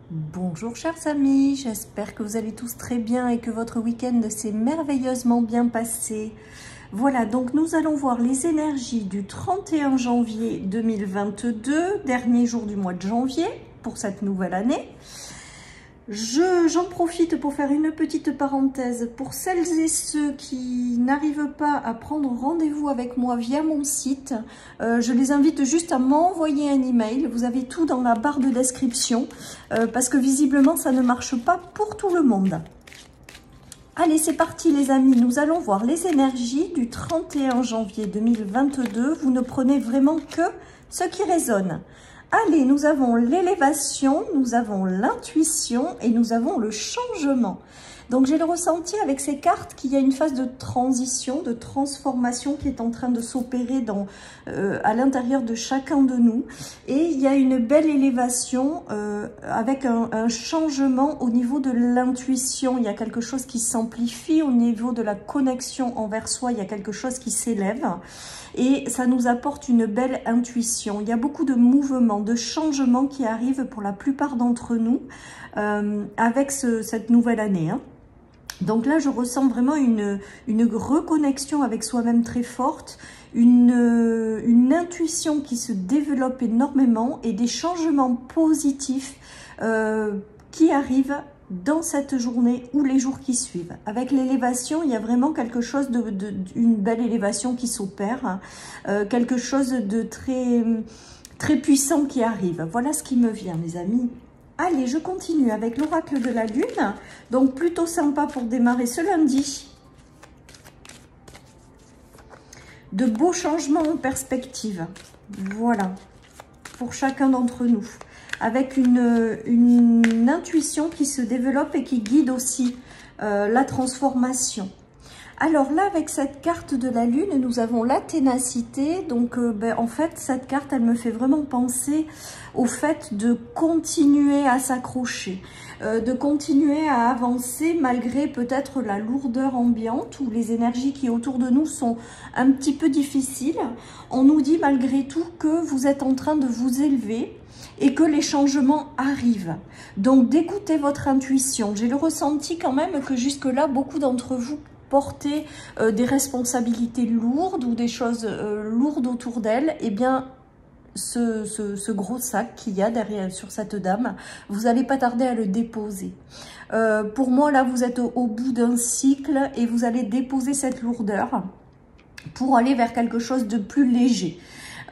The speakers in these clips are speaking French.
Bonjour chers amis, j'espère que vous allez tous très bien et que votre week-end s'est merveilleusement bien passé. Voilà, donc nous allons voir les énergies du 31 janvier 2022, dernier jour du mois de janvier pour cette nouvelle année. J'en profite pour faire une petite parenthèse pour celles et ceux qui n'arrivent pas à prendre rendez-vous avec moi via mon site. Je les invite juste à m'envoyer un email. Vous avez tout dans la barre de description parce que visiblement ça ne marche pas pour tout le monde. Allez, c'est parti les amis, nous allons voir les énergies du 31 janvier 2022. Vous ne prenez vraiment que ce qui résonne. Allez, nous avons l'élévation, nous avons l'intuition et nous avons le changement. Donc, j'ai le ressenti avec ces cartes qu'il y a une phase de transition, de transformation qui est en train de s'opérer à l'intérieur de chacun de nous. Et il y a une belle élévation avec un changement au niveau de l'intuition. Il y a quelque chose qui s'amplifie au niveau de la connexion envers soi. Il y a quelque chose qui s'élève. Et ça nous apporte une belle intuition. Il y a beaucoup de mouvements, de changements qui arrivent pour la plupart d'entre nous avec cette nouvelle année. Donc là, je ressens vraiment une reconnexion avec soi-même très forte, une intuition qui se développe énormément et des changements positifs qui arrivent dans cette journée ou les jours qui suivent. Avec l'élévation, il y a vraiment quelque chose une belle élévation qui s'opère, quelque chose de très puissant qui arrive. Voilà ce qui me vient, mes amis. Allez, je continue avec l'oracle de la Lune. Donc, plutôt sympa pour démarrer ce lundi. De beaux changements en perspective. Voilà, pour chacun d'entre nous. Avec une intuition qui se développe et qui guide aussi la transformation. Alors là, avec cette carte de la Lune, nous avons la ténacité. Donc, en fait, cette carte, elle me fait vraiment penser au fait de continuer à s'accrocher, de continuer à avancer malgré peut-être la lourdeur ambiante ou les énergies qui autour de nous sont un petit peu difficiles. On nous dit malgré tout que vous êtes en train de vous élever et que les changements arrivent. Donc, d'écouter votre intuition. J'ai le ressenti quand même que jusque-là, beaucoup d'entre vous porter des responsabilités lourdes ou des choses lourdes autour d'elle, eh bien, ce gros sac qu'il y a derrière sur cette dame, vous n'allez pas tarder à le déposer. Pour moi, là, vous êtes au bout d'un cycle et vous allez déposer cette lourdeur pour aller vers quelque chose de plus léger.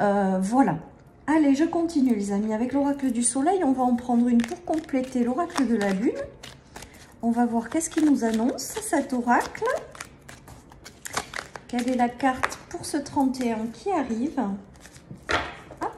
Voilà. Allez, je continue, les amis. Avec l'oracle du soleil, on va en prendre une pour compléter l'oracle de la lune. On va voir qu'est-ce qu'il nous annonce, cet oracle. Quelle est la carte pour ce 31 qui arrive? Hop.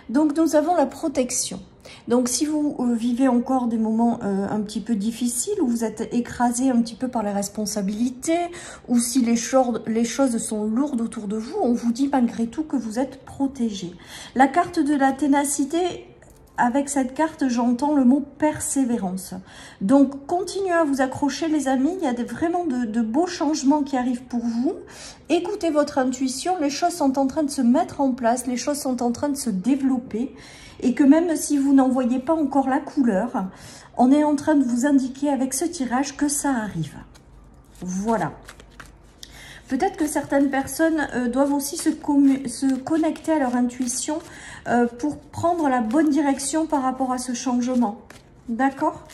Donc, nous avons la protection. Donc, si vous vivez encore des moments un petit peu difficiles, où vous êtes écrasé un petit peu par les responsabilités, ou si les choses sont lourdes autour de vous, on vous dit malgré tout que vous êtes protégé. La carte de la ténacité... Avec cette carte, j'entends le mot persévérance. Donc, continuez à vous accrocher, les amis. Il y a vraiment de beaux changements qui arrivent pour vous. Écoutez votre intuition. Les choses sont en train de se mettre en place. Les choses sont en train de se développer. Et que même si vous n'en voyez pas encore la couleur, on est en train de vous indiquer avec ce tirage que ça arrive. Voilà. Peut-être que certaines personnes doivent aussi se connecter à leur intuition pour prendre la bonne direction par rapport à ce changement. D'accord ?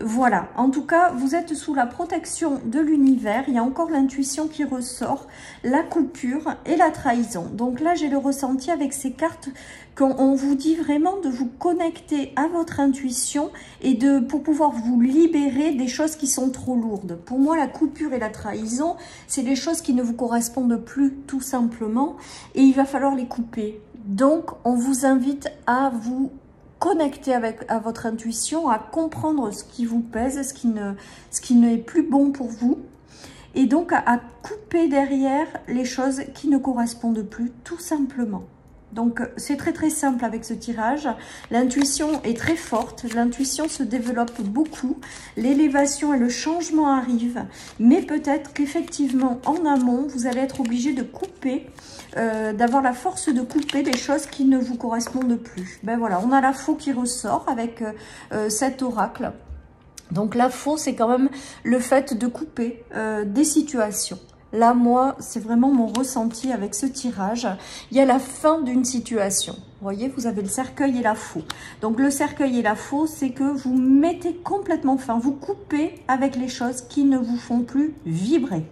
Voilà. En tout cas, vous êtes sous la protection de l'univers. Il y a encore l'intuition qui ressort, la coupure et la trahison. Donc là, j'ai le ressenti avec ces cartes qu'on vous dit vraiment de vous connecter à votre intuition et pour pouvoir vous libérer des choses qui sont trop lourdes. Pour moi, la coupure et la trahison, c'est des choses qui ne vous correspondent plus tout simplement et il va falloir les couper. Donc, on vous invite à vous connecter à votre intuition, à comprendre ce qui vous pèse, ce qui n'est plus bon pour vous. Et donc, à couper derrière les choses qui ne correspondent plus, tout simplement. Donc, c'est très très simple avec ce tirage. L'intuition est très forte, l'intuition se développe beaucoup, l'élévation et le changement arrivent, mais peut-être qu'effectivement, en amont, vous allez être obligé de couper, d'avoir la force de couper des choses qui ne vous correspondent plus. Ben voilà, on a la faux qui ressort avec cet oracle. Donc, la faux, c'est quand même le fait de couper des situations. Là, moi, c'est vraiment mon ressenti avec ce tirage. Il y a la fin d'une situation. Vous voyez, vous avez le cercueil et la faux. Donc, le cercueil et la faux, c'est que vous mettez complètement fin. Vous coupez avec les choses qui ne vous font plus vibrer,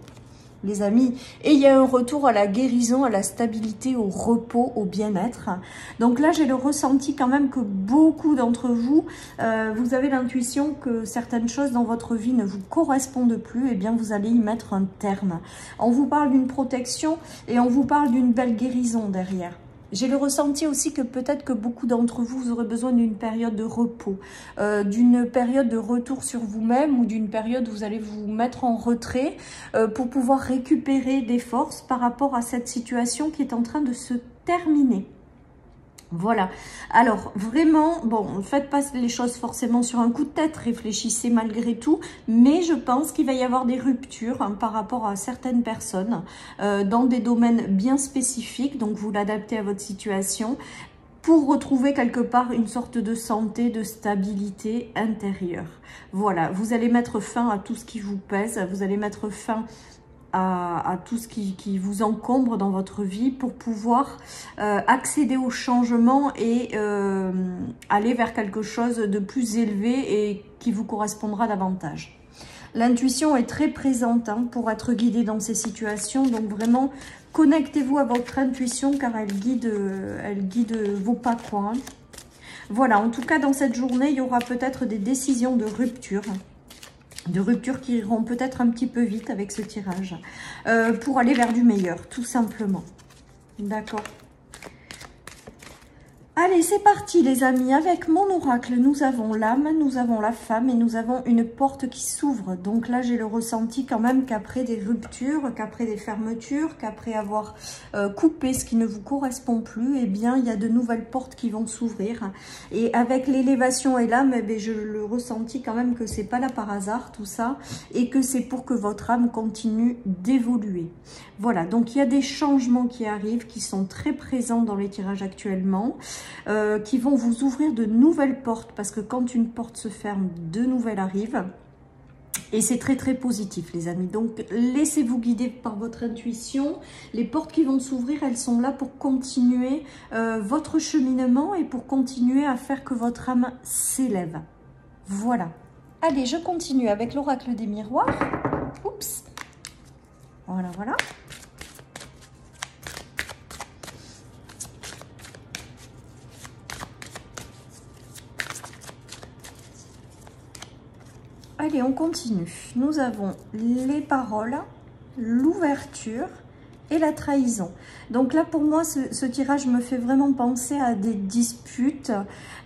les amis. Et il y a un retour à la guérison, à la stabilité, au repos, au bien-être. Donc là, j'ai le ressenti quand même que beaucoup d'entre vous, vous avez l'intuition que certaines choses dans votre vie ne vous correspondent plus. Et bien, vous allez y mettre un terme. On vous parle d'une protection et on vous parle d'une belle guérison derrière. J'ai le ressenti aussi que peut-être que beaucoup d'entre vous, vous aurez besoin d'une période de repos, d'une période de retour sur vous-même ou d'une période où vous allez vous mettre en retrait pour pouvoir récupérer des forces par rapport à cette situation qui est en train de se terminer. Voilà, alors vraiment, bon, ne faites pas les choses forcément sur un coup de tête, réfléchissez malgré tout, mais je pense qu'il va y avoir des ruptures hein, par rapport à certaines personnes dans des domaines bien spécifiques, donc vous l'adaptez à votre situation pour retrouver quelque part une sorte de santé, de stabilité intérieure. Voilà, vous allez mettre fin à tout ce qui vous pèse, vous allez mettre fin à tout ce qui vous encombre dans votre vie pour pouvoir accéder au changement et aller vers quelque chose de plus élevé et qui vous correspondra davantage. L'intuition est très présente hein, pour être guidée dans ces situations, donc vraiment connectez-vous à votre intuition car elle guide vos pas quoi. Hein. Voilà, en tout cas dans cette journée, il y aura peut-être des décisions de rupture qui iront peut-être un petit peu vite avec ce tirage, pour aller vers du meilleur, tout simplement. D'accord. Allez, c'est parti les amis, avec mon oracle, nous avons l'âme, nous avons la femme et nous avons une porte qui s'ouvre. Donc là, j'ai le ressenti quand même qu'après des ruptures, qu'après des fermetures, qu'après avoir coupé ce qui ne vous correspond plus, eh bien, il y a de nouvelles portes qui vont s'ouvrir. Et avec l'élévation et l'âme, eh bien, je le ressenti quand même que c'est pas là par hasard tout ça et que c'est pour que votre âme continue d'évoluer. Voilà, donc il y a des changements qui arrivent, qui sont très présents dans les tirages actuellement. Qui vont vous ouvrir de nouvelles portes parce que quand une porte se ferme, de nouvelles arrivent et c'est très très positif les amis. Donc laissez-vous guider par votre intuition, les portes qui vont s'ouvrir, elles sont là pour continuer votre cheminement et pour continuer à faire que votre âme s'élève. Voilà. Allez, je continue avec l'oracle des miroirs. Oups. Voilà, voilà. Allez, on continue. Nous avons les paroles, l'ouverture et la trahison. Donc là, pour moi, ce tirage me fait vraiment penser à des disputes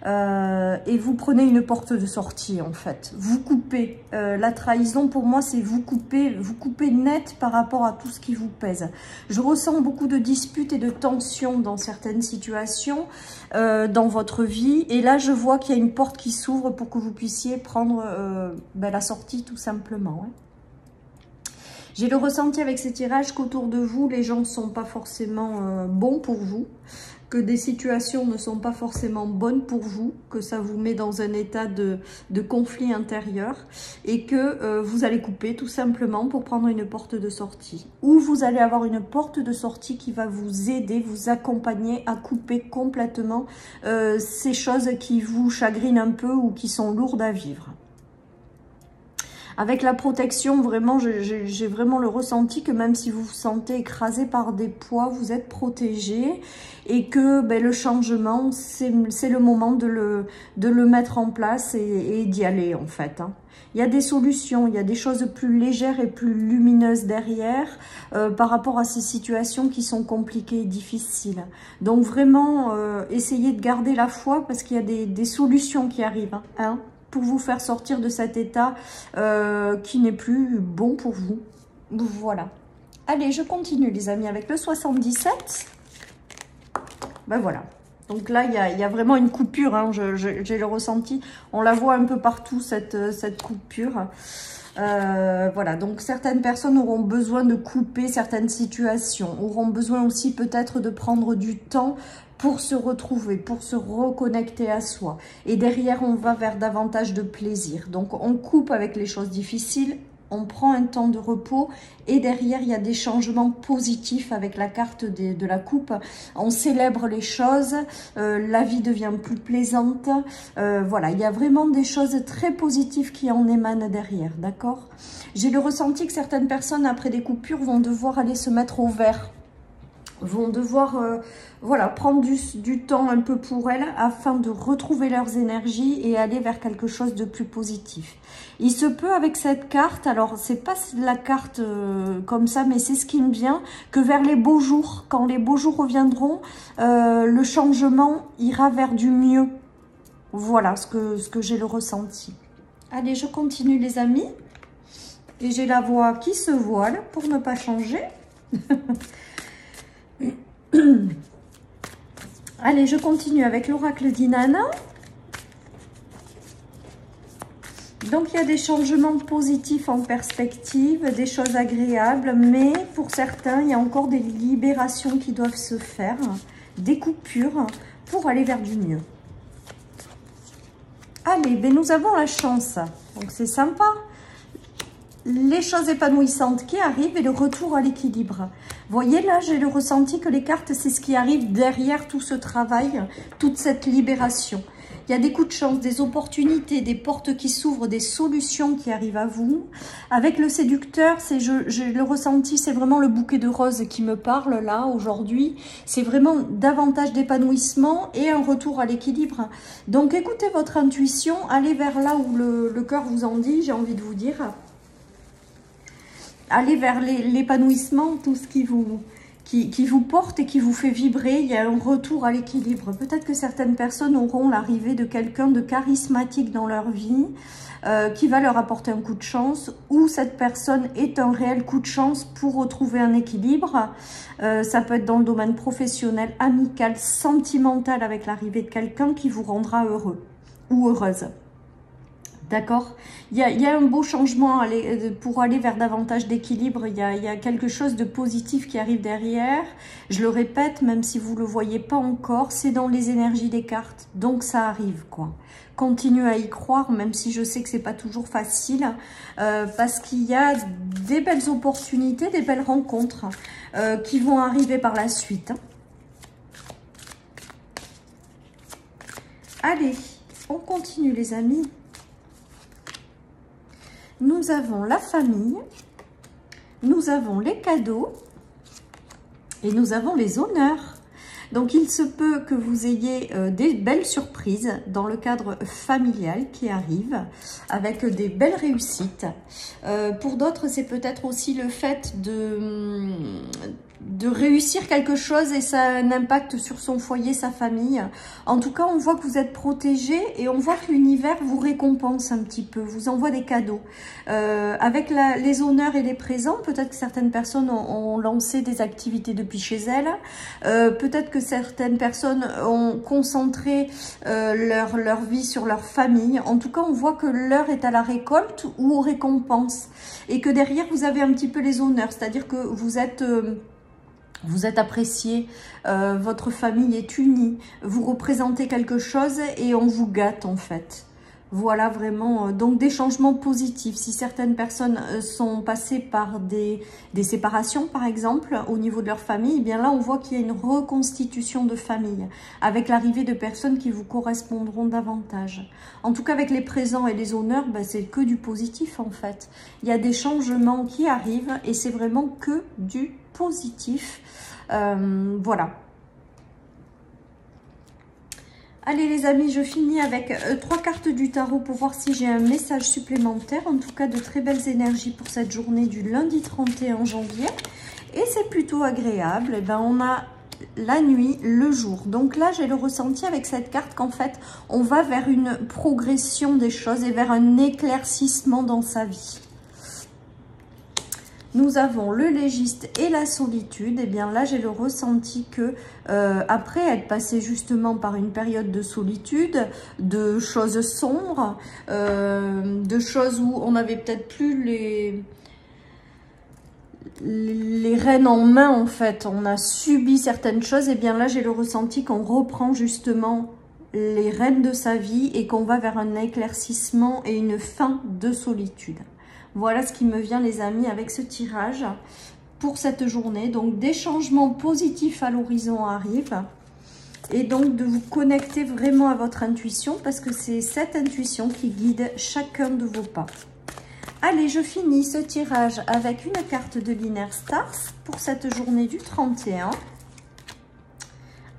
et vous prenez une porte de sortie, en fait. Vous coupez. La trahison, pour moi, c'est vous coupez net par rapport à tout ce qui vous pèse. Je ressens beaucoup de disputes et de tensions dans certaines situations dans votre vie. Et là, je vois qu'il y a une porte qui s'ouvre pour que vous puissiez prendre la sortie, tout simplement. Hein. J'ai le ressenti avec ces tirages qu'autour de vous, les gens ne sont pas forcément bons pour vous, que des situations ne sont pas forcément bonnes pour vous, que ça vous met dans un état de conflit intérieur et que vous allez couper tout simplement pour prendre une porte de sortie. Ou vous allez avoir une porte de sortie qui va vous aider, vous accompagner à couper complètement ces choses qui vous chagrinent un peu ou qui sont lourdes à vivre. Avec la protection, vraiment, j'ai vraiment le ressenti que même si vous vous sentez écrasé par des poids, vous êtes protégé et que le changement, c'est le moment de le mettre en place et d'y aller en fait. Hein. Il y a des solutions, il y a des choses plus légères et plus lumineuses derrière par rapport à ces situations qui sont compliquées et difficiles. Donc vraiment, essayez de garder la foi parce qu'il y a des solutions qui arrivent. Hein, pour vous faire sortir de cet état qui n'est plus bon pour vous. Voilà. Allez, je continue les amis avec le 77. Ben voilà. Donc là, il y a vraiment une coupure, hein, j'ai le ressenti. On la voit un peu partout, cette coupure. Voilà, donc certaines personnes auront besoin de couper certaines situations, auront besoin aussi peut-être de prendre du temps pour se retrouver, pour se reconnecter à soi. Et derrière, on va vers davantage de plaisir. Donc, on coupe avec les choses difficiles, on prend un temps de repos et derrière, il y a des changements positifs avec la carte de la coupe. On célèbre les choses, la vie devient plus plaisante. Voilà, il y a vraiment des choses très positives qui en émanent derrière, d'accord? J'ai le ressenti que certaines personnes, après des coupures, vont devoir aller se mettre au vert. Vont devoir voilà, prendre du temps un peu pour elles afin de retrouver leurs énergies et aller vers quelque chose de plus positif. Il se peut avec cette carte, alors c'est pas la carte comme ça, mais c'est ce qui me vient, que vers les beaux jours, quand les beaux jours reviendront, le changement ira vers du mieux. Voilà ce que j'ai le ressenti. Allez, je continue les amis. Et j'ai la voix qui se voile pour ne pas changer. Allez, je continue avec l'oracle d'Inanna. Donc, il y a des changements positifs en perspective, des choses agréables, mais pour certains, il y a encore des libérations qui doivent se faire, des coupures pour aller vers du mieux. Allez, ben nous avons la chance, donc c'est sympa. Les choses épanouissantes qui arrivent et le retour à l'équilibre. Vous voyez là, j'ai le ressenti que les cartes, c'est ce qui arrive derrière tout ce travail, toute cette libération. Il y a des coups de chance, des opportunités, des portes qui s'ouvrent, des solutions qui arrivent à vous. Avec le séducteur, j'ai le ressenti, c'est vraiment le bouquet de roses qui me parle là aujourd'hui. C'est vraiment davantage d'épanouissement et un retour à l'équilibre. Donc écoutez votre intuition, allez vers là où le cœur vous en dit, j'ai envie de vous dire. Allez vers l'épanouissement, tout ce qui vous porte et qui vous fait vibrer. Il y a un retour à l'équilibre. Peut-être que certaines personnes auront l'arrivée de quelqu'un de charismatique dans leur vie, qui va leur apporter un coup de chance, ou cette personne est un réel coup de chance pour retrouver un équilibre. Ça peut être dans le domaine professionnel, amical, sentimental, avec l'arrivée de quelqu'un qui vous rendra heureux ou heureuse. D'accord, il y a un beau changement pour aller vers davantage d'équilibre. Il y a quelque chose de positif qui arrive derrière. Je le répète, même si vous ne le voyez pas encore, c'est dans les énergies des cartes. Donc ça arrive, quoi. Continuez à y croire, même si je sais que c'est pas toujours facile, parce qu'il y a des belles opportunités, des belles rencontres qui vont arriver par la suite. Allez, on continue les amis. Nous avons la famille, nous avons les cadeaux et nous avons les honneurs. Donc, il se peut que vous ayez des belles surprises dans le cadre familial qui arrivent avec des belles réussites. Pour d'autres, c'est peut-être aussi le fait de réussir quelque chose et ça a un impact sur son foyer, sa famille. En tout cas, on voit que vous êtes protégé et on voit que l'univers vous récompense un petit peu, vous envoie des cadeaux. Avec les honneurs et les présents, peut-être que certaines personnes ont lancé des activités depuis chez elles. Peut-être que certaines personnes ont concentré leur vie sur leur famille. En tout cas, on voit que l'heure est à la récolte ou aux récompenses. Et que derrière, vous avez un petit peu les honneurs, c'est-à-dire que vous êtes apprécié, votre famille est unie, vous représentez quelque chose et on vous gâte en fait. Voilà vraiment, donc des changements positifs. Si certaines personnes sont passées par des séparations par exemple au niveau de leur famille, eh bien là on voit qu'il y a une reconstitution de famille avec l'arrivée de personnes qui vous correspondront davantage. En tout cas avec les présents et les honneurs, ben, c'est que du positif en fait. Il y a des changements qui arrivent et c'est vraiment que du positif. Voilà. Allez les amis, je finis avec 3 cartes du tarot pour voir si j'ai un message supplémentaire. En tout cas, de très belles énergies pour cette journée du lundi 31 janvier. Et c'est plutôt agréable. Et ben, on a la nuit, le jour. Donc là, j'ai le ressenti avec cette carte qu'en fait, on va vers une progression des choses et vers un éclaircissement dans sa vie. nous avons le légiste et la solitude. Et bien là, j'ai le ressenti que après être passé justement par une période de solitude, de choses sombres, de choses où on n'avait peut-être plus les rênes en main, en fait, on a subi certaines choses. Et bien là, j'ai le ressenti qu'on reprend justement les rênes de sa vie et qu'on va vers un éclaircissement et une fin de solitude. Voilà ce qui me vient, les amis, avec ce tirage pour cette journée. Donc, des changements positifs à l'horizon arrivent. Et donc, de vous connecter vraiment à votre intuition, parce que c'est cette intuition qui guide chacun de vos pas. Allez, je finis ce tirage avec une carte de Linear Stars pour cette journée du 31.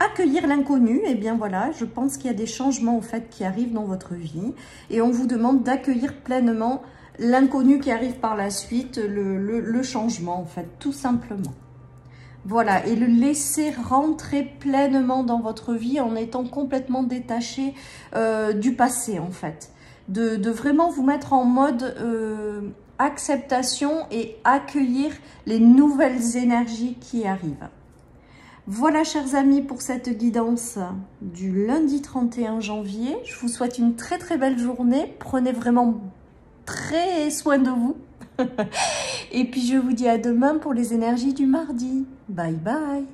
Accueillir l'inconnu, et bien voilà, je pense qu'il y a des changements en fait qui arrivent dans votre vie. Et on vous demande d'accueillir pleinement l'inconnu qui arrive par la suite, le changement en fait, tout simplement. Voilà, et le laisser rentrer pleinement dans votre vie en étant complètement détaché du passé en fait. De vraiment vous mettre en mode acceptation et accueillir les nouvelles énergies qui arrivent. Voilà, chers amis, pour cette guidance du lundi 31 janvier. Je vous souhaite une très très belle journée. Prenez vraiment très soin de vous. Et puis je vous dis à demain pour les énergies du mardi. Bye bye.